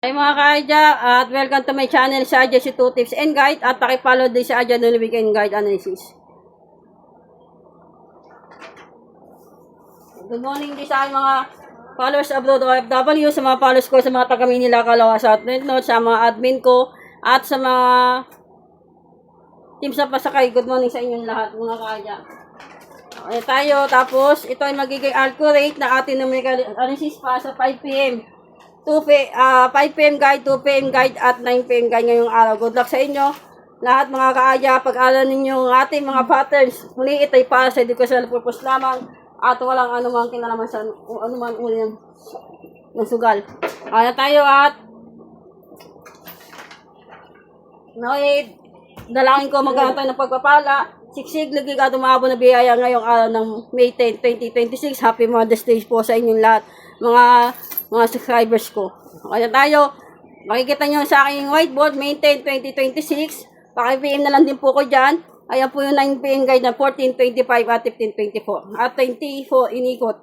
Hi mga kaadya, at welcome to my channel sa Adya si 2 Tips and Guide at pakipollow din sa Adya Nulibig and Guide Analysis. Good morning din sa aking mga followers abroad OFW, sa mga followers ko, sa mga taga-Manila, Kalawa, South North, sa mga admin ko, at sa mga team sa pasakay. Good morning sa inyong lahat mga kaadya. Ayan tayo, tapos ito ay magiging accurate na ating numerical analysis pa sa 5 p.m. 5 p.m. guide, 2 p.m. guide, at 9 p.m. guide ngayong araw. Good luck sa inyo. Lahat mga kaadya, pag-aral ninyo ang ating mga patterns. Muli ito'y para sa educational purpose lamang at walang anumang kinalaman sa anumang uri ng sugal. Kaya tayo at dalangin ko magkaroon tayo ng pagpapala. Siksig, lagig at umabot na biyaya ngayong araw ng May 10, 2026. Happy Mother's Day po sa inyong lahat, mga subscribers ko. Kaya tayo, makikita nyo sa aking whiteboard, May 10, 2026. Paki-PM na lang din po ko dyan. Ayan po yung 9 PM guide na 14.25 at 15.24. At 24 inikot.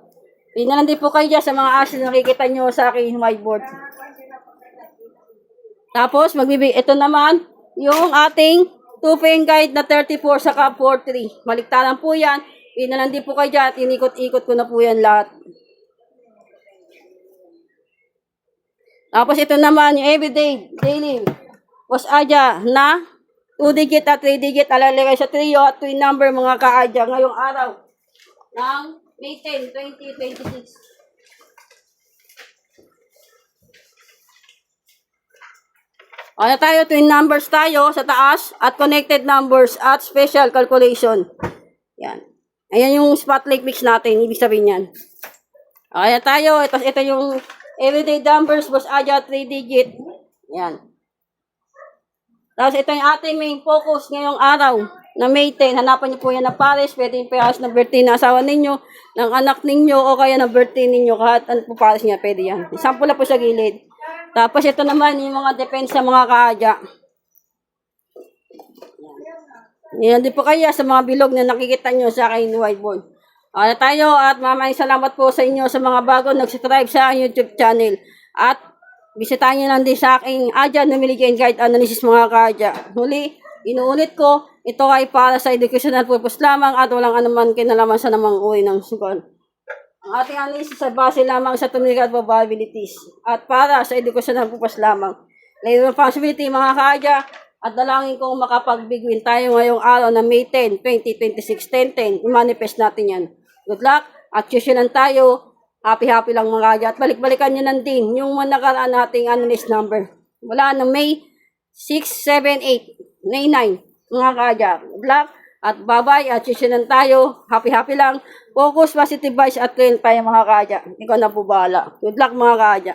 Pin na lang din po kayo dyan sa mga asin na nakikita nyo sa aking whiteboard. Tapos, ito naman, yung ating 2 PM guide na 34 saka 43. Maliktaran po yan. Pin na lang din po kayo dyan at inikot-ikot ko na po yan lahat. Tapos ito naman yung everyday, daily, was adya na 2 digit at 3 digit alalagay sa trio at twin number mga kaadya ngayong araw ng May 10, 2026. Ano tayo, twin numbers tayo sa taas at connected numbers at special calculation. Yan. Ayan yung spotlight mix natin, ibig sabihin yan. Ayan tayo, ito yung everyday numbers was adya 3 digit. Yan. Tapos ito yung ating main focus ngayong araw na May 10. Hanapan niyo po yan na pares. Pwede yung pares na birthday na asawa ninyo, ng anak ninyo, o kaya na birthday ninyo. Kahit ano po pares niya, pwede yan. Sample na po sa gilid. Tapos ito naman yung mga depensa mga kaadya. Yan din po kaya sa mga bilog na nakikita nyo sa aking whiteboard. Tayo at maraming salamat po sa inyo sa mga bago nag-subscribe sa YouTube channel. At bisitahin nyo lang din sa aking Adya Numeric and Guide Analysis mga kaadya. Muli, inuulit ko, ito ay para sa educational purpose lamang at walang anuman kinalaman sa namang uri ng sugal. Ang ating analysis ay base lamang sa numerical probabilities at para sa educational purpose lamang. Later responsibility mga kaadya, at dalangin kong makapagbigwin tayo ngayong araw na May 10, 2026, 10-10. I-manifest natin yan. Good luck at susunan tayo. Happy lang mga kaadya. At balik-balikan nyo lang din yung nakaraan nating analyst number. Wala na May 6, 7, 8, May 9 mga kaadya. Good luck at bye-bye at susunan tayo. Happy lang. Focus, positive vibes at clean tayo mga kaadya. Ikaw na po bahala. Good luck mga kaadya.